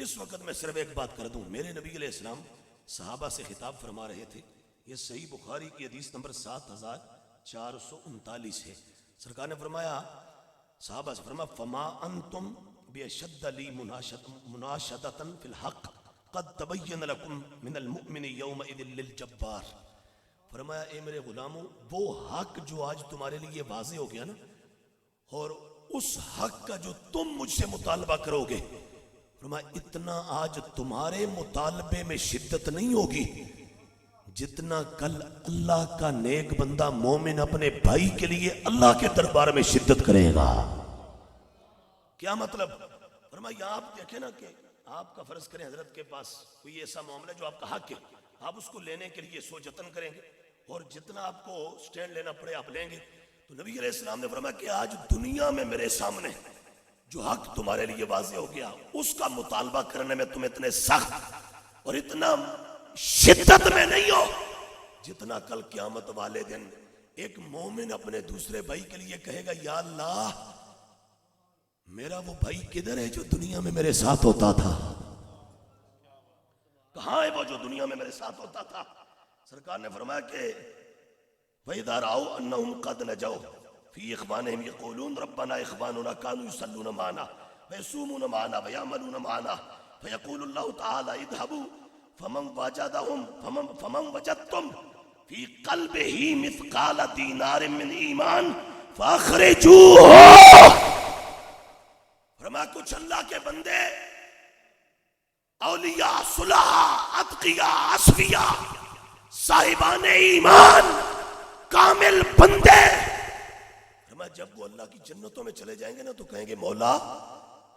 اس وقت میں صرف ایک بات کر دوں، میرے نبی علیہ السلام صحابہ سے خطاب فرما رہے تھے. یہ صحیح بخاری کی حدیث نمبر 7439 ہے. سرکار نے فرمایا، صحابہ سے فرمایا، فما انتم بیشد لی مناشدتا فی الحق قد تبین لکم من المؤمن یومئذ للجبار. فرمایا اے میرے غلاموں، وہ حق جو آج تمہارے لیے واضح ہو گیا نا، اور اس حق کا جو تم مجھ سے مطالبہ کرو گے، فرمایا اتنا آج تمہارے مطالبے میں شدت نہیں ہوگی جتنا کل اللہ کا نیک بندہ مومن اپنے بھائی کے لیے اللہ کے دربار میں شدت کرے گا. کیا مطلب؟ فرمایا آپ دیکھیں نا کہ آپ کا فرض کریں حضرت کے پاس کوئی ایسا معاملہ جو آپ کا حق ہے، آپ اس کو لینے کے لیے سو جتن کریں گے، اور جتنا آپ کو سٹینڈ لینا پڑے آپ لیں گے. تو تو نبی علیہ السلام نے فرمایا کہ آج دنیا میں میرے سامنے جو حق تمہارے لیے واضح ہو گیا اس کا مطالبہ کرنے میں تم اتنے سخت اور اتنا شدت میں نہیں ہو جتنا کل قیامت والے دن ایک مومن اپنے دوسرے بھائی کے لیے کہے گا یا اللہ میرا وہ بھائی کدھر ہے جو دنیا میں میرے ساتھ ہوتا تھا؟ کہاں ہے وہ جو دنیا میں میرے ساتھ ہوتا تھا؟ سرکار نے فرمایا کہ وَإِذَا رَأَوْا أَنَّهُمْ قَدْ نَجَوْا فِي إِخْوَانِهِمْ يَقُولُونَ رَبَّنَا إِخْوَانُنَا كَانُوا يُصَلُّونَ مَعَنَا وَيَصُومُونَ مَعَنَا وَيَعْمَلُونَ مَعَنَا فَيَقُولُ اللَّهُ تَعَالَى اذْهَبُوا فَمَنْ وَجَدْتُمْ فِي قَلْبِهِ مِثْقَالَ دِينَارٍ مِّنْ ایمان فَأَخْرِجُوهُ۔ فرمایا کچھ اللہ کے بندے اولیاء صلحاء اتقیاء اصفیاء صاحبان ایمان کامل بندے فرمایا جب وہ اللہ کی جنتوں میں چلے جائیں گے نا تو کہیں گے مولا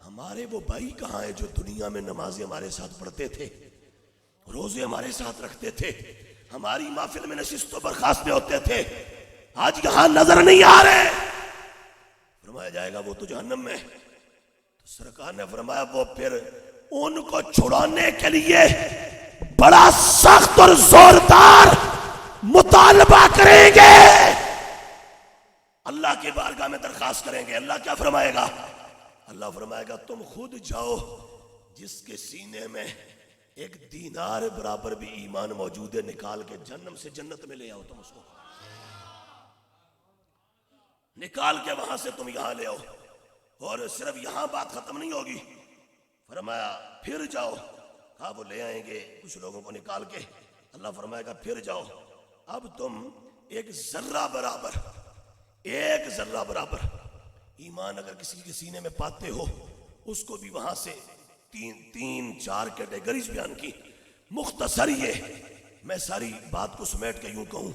ہمارے وہ بھائی کہاں ہیں جو دنیا میں نمازیں ہمارے ساتھ پڑھتے تھے، روزے ہمارے ساتھ رکھتے تھے، ہماری محفل میں نشست و برخاست میں ہوتے تھے، آج یہاں نظر نہیں آ رہے۔ فرمایا جائے گا وہ تو جہنم میں۔ تو سرکار نے فرمایا وہ پھر ان کو چھڑانے کے لیے بڑا سخت اور زوردار مطالبہ کریں گے، اللہ کے بارگاہ میں درخواست کریں گے۔ اللہ کیا فرمائے گا؟ اللہ فرمائے گا تم خود جاؤ جس کے سینے میں ایک دینار برابر بھی ایمان موجود ہے، نکال کے جہنم سے جنت میں لے آؤ، تم اس کو نکال کے وہاں سے تم یہاں لے آؤ۔ اور صرف یہاں بات ختم نہیں ہوگی، فرمایا پھر جاؤ، کہا وہ لے آئیں گے کچھ لوگوں کو نکال کے، اللہ فرمائے گا پھر جاؤ، اب تم ایک ذرہ برابر ایمان اگر کسی کے سینے میں پاتے ہو، اس کو بھی وہاں سے تین چار کیٹیگریز بیان کی۔ مختصر یہ میں ساری بات کو سمیٹ کے یوں کہوں،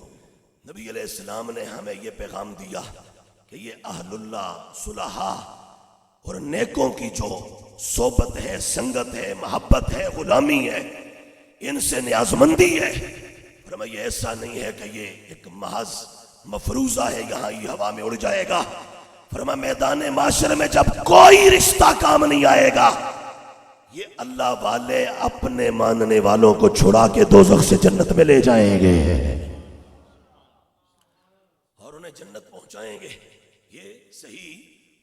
نبی علیہ السلام نے ہمیں یہ پیغام دیا کہ یہ اہل اللہ صلحاء اور نیکوں کی جو صحبت ہے، سنگت ہے، محبت ہے، غلامی ہے، ان سے نیازمندی ہے۔ فرمایا یہ ایسا نہیں ہے کہ یہ ایک محض مفروضہ ہے یہاں یہ ہوا میں اڑ جائے گا۔ فرمایا میدان معاشر میں جب کوئی رشتہ کام نہیں آئے گا، یہ اللہ والے اپنے ماننے والوں کو چھڑا کے دوزخ سے جنت میں لے جائیں گے اور انہیں جنت پہنچائیں گے۔ یہ صحیح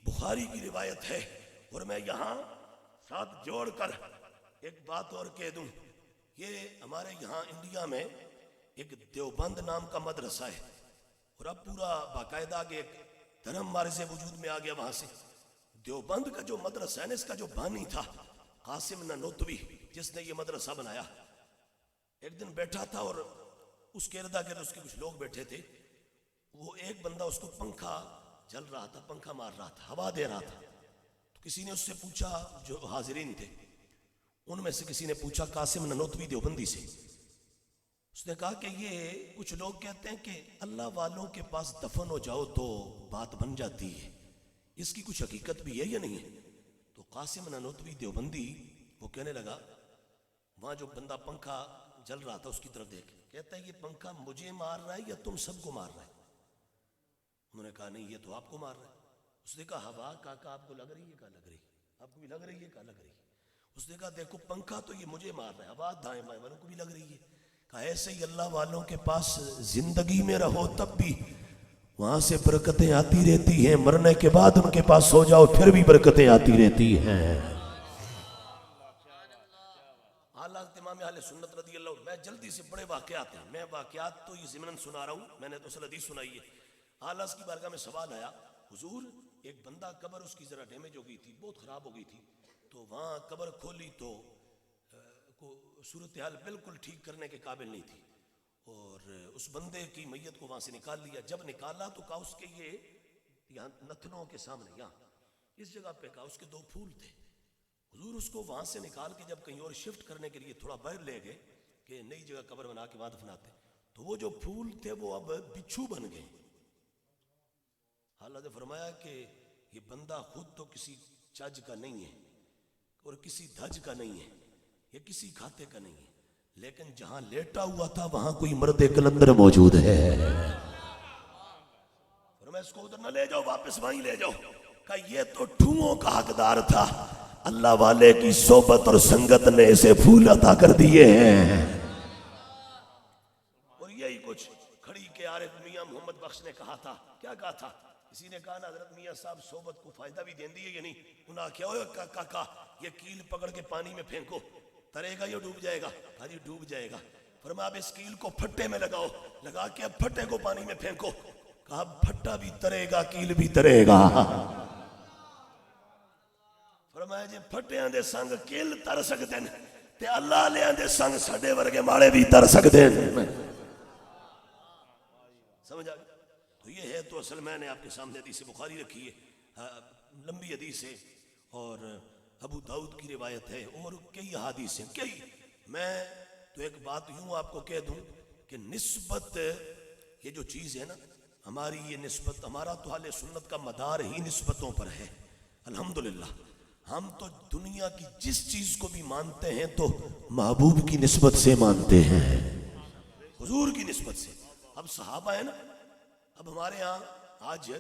بخاری کی روایت ہے۔ اور میں یہاں ساتھ جوڑ کر ایک بات اور کہہ دوں، یہ ہمارے یہاں انڈیا میں ایک دیوبند نام کا مدرسہ ہے، اور اب پورا باقاعدہ ایک دھرم مارزے وجود میں آ گیا وہاں سے۔ دیوبند کا جو مدرسہ ہے نا، اس کا جو بانی تھا قاسم نانوتوی، جس نے یہ مدرسہ بنایا، ایک دن بیٹھا تھا اور اس کے اردا گرد اس کے کچھ لوگ بیٹھے تھے۔ وہ ایک بندہ اس کو پنکھا جل رہا تھا، پنکھا مار رہا تھا، ہوا دے رہا تھا۔ تو کسی نے اس سے پوچھا، جو حاضرین تھے ان میں سے کسی نے پوچھا قاسم نانوتوی دیوبندی سے، اس نے کہا کہ یہ کچھ لوگ کہتے ہیں کہ اللہ والوں کے پاس دفن ہو جاؤ تو بات بن جاتی ہے، اس کی کچھ حقیقت بھی ہے یا نہیں ہے؟ تو قاسم نانوتوی دیوبندی وہ کہنے لگا، وہاں جو بندہ پنکھا جل رہا تھا اس کی طرف دیکھ، کہتا ہے یہ پنکھا مجھے مار رہا ہے یا تم سب کو مار رہا ہے؟ انہوں نے کہا نہیں، یہ تو آپ کو مار رہا ہے۔ اس نے کہا ہوا کہا آپ کو لگ رہی ہے؟ کہا لگ رہی ہے۔ آپ کو بھی لگ رہی ہے؟ کہا لگ رہی ہے۔ اس نے کہا دیکھو پنکھا تو یہ مجھے مار رہا ہے، ہوا دائیں بائیں والوں کو بھی لگ رہی ہے۔ کہا ایسے ہی اللہ والوں کے پاس زندگی میں رہو تب بھی وہاں سے برکتیں آتی رہتی ہیں، مرنے کے بعد ان کے پاس سو جاؤ پھر بھی برکتیں آتی رہتی ہیں۔ اعلیٰ امام اہل سنت رضی اللہ عنہ، میں جلدی سے بڑے واقعات ہیں، میں واقعات تو یہ ضمناً سنا رہا ہوں، میں نے تو اصل حدیث سنائی ہے۔ اعلیٰ کی بارگاہ میں سوال آیا، حضور ایک بندہ قبر اس کی ذرا ڈیمیج ہو گئی تھی، بہت خراب ہو گئی تھی، تو وہاں قبر کھولی تو صورتحال بالکل ٹھیک کرنے کے قابل نہیں تھی، اور اس بندے کی میت کو وہاں سے نکال لیا۔ جب نکالا تو کہا اس کے یہ یہاں نتنوں کے سامنے یہاں اس جگہ پہ کہا اس کے 2 پھول تھے۔ حضور اس کو وہاں سے نکال کے جب کہیں اور شفٹ کرنے کے لیے تھوڑا باہر لے گئے کہ نئی جگہ قبر بنا کے وہاں دفناتے، تو وہ جو پھول تھے وہ اب بچھو بن گئے۔ حضرت نے فرمایا کہ یہ بندہ خود تو کسی چج کا نہیں ہے اور کسی دھج کا نہیں ہے، یہ کسی کھاتے کا نہیں ہے، لیکن جہاں لیٹا ہوا تھا وہاں کوئی مرد کلندر موجود ہے۔ فرمایا اس کو ادھر نہ لے جاؤ، واپس وہیں لے جاؤ. کہا یہ تو ٹھوؤں کا حقدار تھا، اللہ والے کی صحبت اور سنگت نے اسے پھول عطا کر دیے ہیں. اور یہی کچھ کھڑی کے عارف میاں محمد بخش نے کہا تھا. کیا کہا تھا؟ کسی نے کہا نا حضرت میاں صاحب صحبت کو فائدہ بھی دین دی ہے یا نہیں؟ انہوں نے کیا ہوئے کہا یہ کیل پکڑ کے پانی میں پھینکو، ترے گا یا ڈوب جائے گا؟ کہا جی ڈوب جائے گا. فرمایا اب اس کیل کو پھٹے میں لگاؤ، لگا کے اب پھٹے کو پانی میں پھینکو. کہا پھٹا بھی ترے گا کیل بھی ترے گا. فرمایا جی پھٹیاں دے سنگ کیل تر سکتے ہیں تے اللہ لیاں دے سنگ ساڈے ورگے ماڑے بھی تر سکتے ہیں. سمجھ آ گئی؟ تو یہ ہے. تو اصل میں نے آپ کے سامنے حدیث بخاری رکھی ہے، لمبی حدیث ہے اور ابو داؤد کی روایت ہے اور کئی احادیث ہیں کئی. میں تو ایک بات یوں آپ کو کہہ دوں کہ نسبت یہ جو چیز ہے نا ہماری، یہ نسبت ہمارا تو اہل سنت کا مدار ہی نسبتوں پر ہے. الحمدللہ ہم تو دنیا کی جس چیز کو بھی مانتے ہیں تو محبوب کی نسبت سے مانتے ہیں، حضور کی نسبت سے. اب صحابہ ہیں نا، اب ہمارے ہاں آج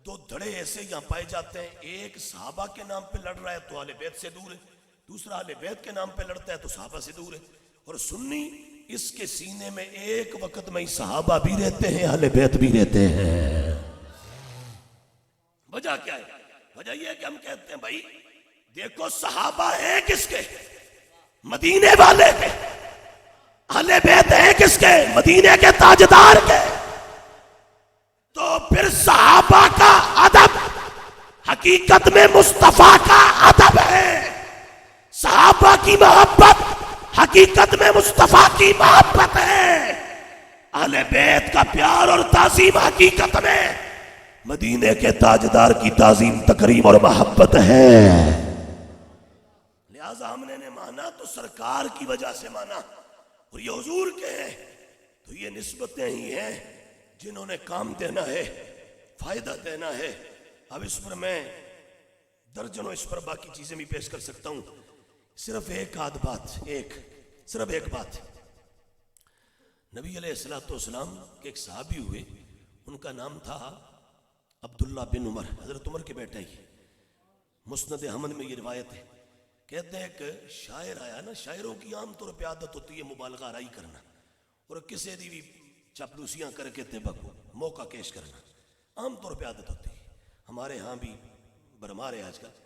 دو دھڑے ایسے یہاں پائے جاتے ہیں، ایک صحابہ کے نام پہ لڑ رہا ہے تو اہل بیت سے دور ہے، دوسرا اہل بیت کے نام پہ لڑتا ہے تو صحابہ سے دور ہے. اور سنی اس کے سینے میں ایک وقت میں ہی صحابہ بھی رہتے ہیں اہل بیت بھی رہتے ہیں. وجہ کیا ہے؟ وجہ یہ ہے کہ ہم کہتے ہیں بھائی دیکھو صحابہ ہیں کس کے؟ مدینے والے کے. اہل بیت ہیں کس کے؟ مدینے کے تاجدار کے. تو پھر صحابہ کا ادب حقیقت میں مصطفیٰ کا ادب ہے. صحابہ کی محبت حقیقت میں مصطفیٰ کی محبت ہے. اہل بیت کا پیار اور تعظیم حقیقت میں مدینے کے تاجدار کی تعظیم تکریم اور محبت ہے. لہذا ہم نے مانا تو سرکار کی وجہ سے مانا اور یہ حضور کے ہیں. تو یہ نسبتیں ہی ہیں جنہوں نے کام دینا ہے، فائدہ دینا ہے. اب اس پر میں درجنوں اس پر باقی چیزیں بھی پیش کر سکتا ہوں. صرف ایک آدھ بات، صرف ایک بات. نبی علیہ السلام کے ایک صحابی ہوئے، ان کا نام تھا عبداللہ بن عمر، حضرت عمر کے بیٹے ہی. مسند احمد میں یہ روایت ہے. کہتے ہیں کہ شاعر آیا نا، شاعروں کی عام طور پہ عادت ہوتی ہے مبالغہ آرائی کرنا اور کسی دی بھی چاپلوسیاں کر کے تبکو موقع کیش کرنا، عام طور پہ عادت ہوتی ہے. ہمارے ہاں بھی برمار ہے آج کل.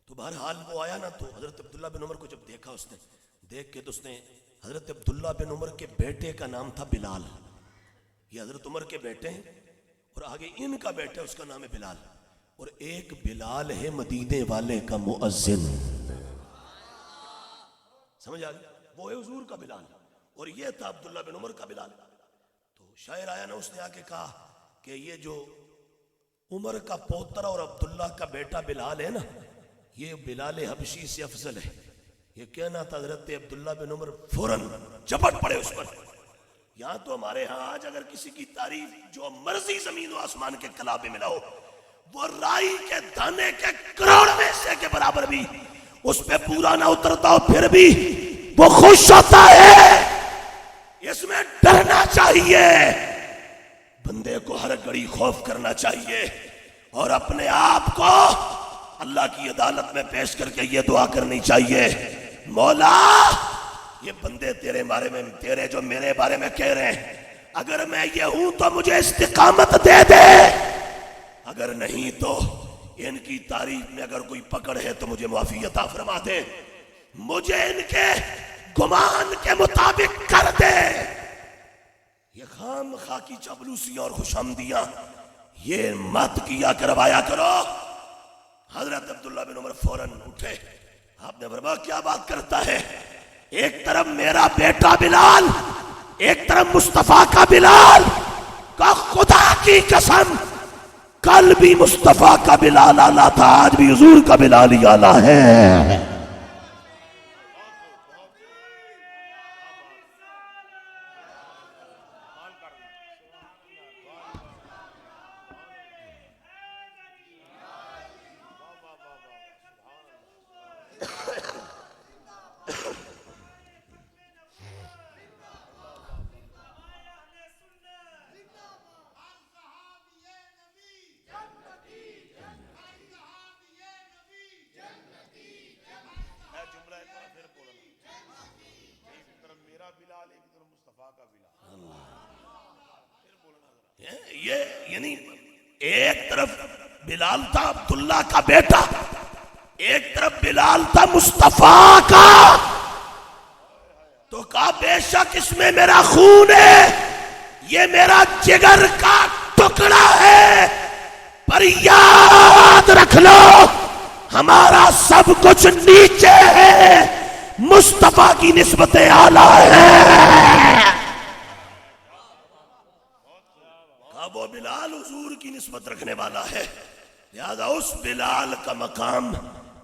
تو بہرحال وہ آیا نا تو حضرت عبداللہ بن عمر کو جب دیکھا اس نے، دیکھ کے تو اس نے، حضرت عبداللہ بن عمر کے بیٹے کا نام تھا بلال. یہ حضرت عمر کے بیٹے ہیں اور آگے ان کا بیٹا اس کا نام ہے بلال. اور ایک بلال ہے مدینے والے کا مؤذن. سمجھ آ گئی؟ وہ ہے حضور کا بلال اور یہ تھا عبداللہ بن عمر کا بلال. تو شاعر آیا نا، اس نے آ کے کہا کہ یہ جو عمر کا پوترا اور عبداللہ کا بیٹا بلال ہے نا، یہ بلال حبشی سے افضل ہے. یہ کہنا تھا حضرت عبداللہ بن عمر فوراً جھپٹ پڑے اس پر. یہاں تو ہمارے ہاں آج اگر کسی کی تعریف جو مرضی زمین و آسمان کے کلابے میں لاؤ، وہ رائی کے دانے کے کروڑویں حصے کے برابر بھی اس پہ پورا نہ اترتا ہو پھر بھی وہ خوش ہوتا ہے. اس میں ڈرنا چاہیے، بندے کو ہر گھڑی خوف کرنا چاہیے اور اپنے آپ کو اللہ کی عدالت میں پیش کر کے یہ دعا کرنی چاہیے، مولا یہ بندے تیرے بارے میں، تیرے جو میرے بارے میں کہہ رہے ہیں، اگر میں یہ ہوں تو مجھے استقامت دے دے، اگر نہیں تو ان کی تعریف میں اگر کوئی پکڑ ہے تو مجھے معافی عطا فرما دے، مجھے ان کے گمان کے مطابق کر دے. یہ خام خاکی چاپلوسیاں اور خوشامدیاں یہ مت کیا کروایا کرو. حضرت عبداللہ بن عمر فوراً اٹھے. آپ نے فرمایا کیا بات کرتا ہے؟ ایک طرف میرا بیٹا بلال، ایک طرف مصطفیٰ کا بلال. کا خدا کی قسم کل بھی مصطفیٰ کا بلال آلہ تھا، آج بھی حضور کا بلال ہی آلہ ہے. یہ یعنی ایک طرف بلال تھا عبداللہ کا بیٹا، ایک طرف بلال تھا مصطفیٰ کا، تو کہا بے شک اس میں میرا خون ہے، یہ میرا جگر کا ٹکڑا ہے، پر یاد رکھ لو ہمارا سب کچھ نیچے ہے، مصطفیٰ کی نسبت اعلیٰ ہے۔ وہ بلال حضور کی نسبت رکھنے والا ہے، لہذا اس بلال کا مقام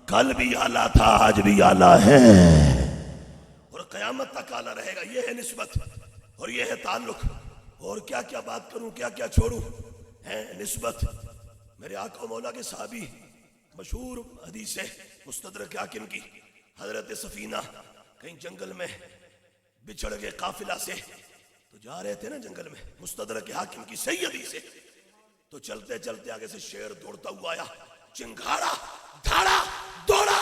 کل بھی اعلیٰ تھا، آج بھی اعلیٰ ہے اور قیامت تک اعلیٰ رہے گا۔ یہ ہے نسبت اور یہ ہے تعلق۔ اور کیا کیا بات کروں، کیا کیا چھوڑوں، ہے نسبت۔ میرے آقا و مولا کے صحابی، مشہور حدیث ہے مستدرک حاکم کی، حضرت سفینہ کہیں جنگل میں بچھڑ گئے قافلہ سے، تو جا رہے تھے نا جنگل میں، مستدرک حاکم کی صحیح حدیث ہے، تو چلتے چلتے آگے سے شیر دوڑتا ہوا آیا، چنگھاڑا دھاڑا دوڑا،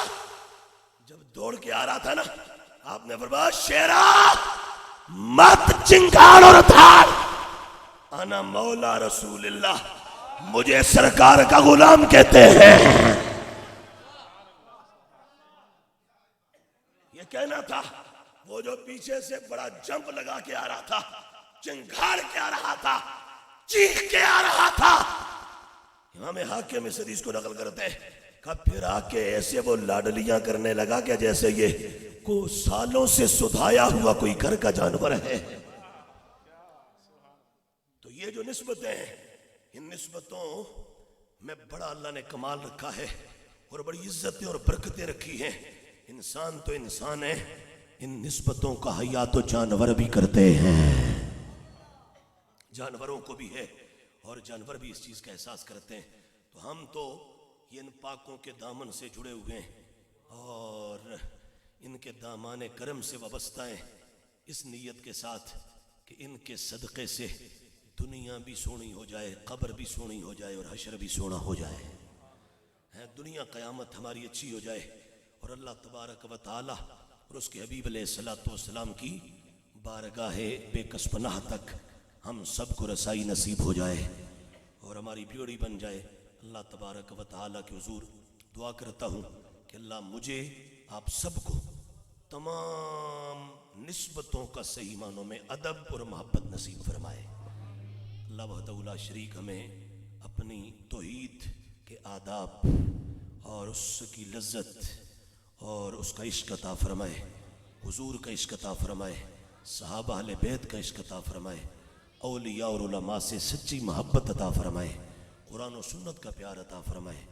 جب دوڑ کے آ رہا تھا نا آپ نے فرمایا شیرا مت چنگھاڑ اور دھاڑ، انا مولا رسول اللہ، مجھے سرکار کا غلام کہتے ہیں۔ یہ کہنا تھا، وہ جو پیچھے سے بڑا جمپ لگا کے آ رہا تھا، چنگھاڑ کے آ رہا تھا، چیخ کے آ رہا تھا، امام حاکم اس حدیث کو نقل کرتے ہیں کہ پھر آ کے ایسے وہ لاڈلیاں کرنے لگا کہ جیسے یہ کو سالوں سے سدھایا ہوا کوئی گھر کا جانور ہے۔ تو یہ جو نسبتیں ہیں، ان نسبتوں میں بڑا اللہ نے کمال رکھا ہے اور بڑی عزتیں اور برکتیں رکھی ہیں۔ انسان تو انسان ہے، ان نسبتوں کا حیا تو جانور بھی کرتے ہیں، جانوروں کو بھی ہے اور جانور بھی اس چیز کا احساس کرتے ہیں۔ تو ہم تو یہ ان پاکوں کے دامن سے جڑے ہوئے ہیں اور ان کے دامان کرم سے وابستہ ہیں، اس نیت کے ساتھ کہ ان کے صدقے سے دنیا بھی سونی ہو جائے، قبر بھی سونی ہو جائے اور حشر بھی سونا ہو جائے، دنیا قیامت ہماری اچھی ہو جائے اور اللہ تبارک و تعالی اور اس کے حبیب علیہ السلام کی بارگاہ بے کس پناہ تک ہم سب کو رسائی نصیب ہو جائے اور ہماری بیوڑی بن جائے۔ اللہ تبارک و تعالی کے حضور دعا کرتا ہوں کہ اللہ مجھے آپ سب کو تمام نسبتوں کا صحیح معنوں میں ادب اور محبت نصیب فرمائے۔ اللہ وحدہ لا شریک ہمیں اپنی توحید کے آداب اور اس کی لذت اور اس کا عشق عطا فرمائے، حضور کا عشق عطا فرمائے، صحابہ اہل بیت کا عشق عطا فرمائے، اولیاء اور علماء سے سچی محبت عطا فرمائے، قرآن و سنت کا پیار عطا فرمائے۔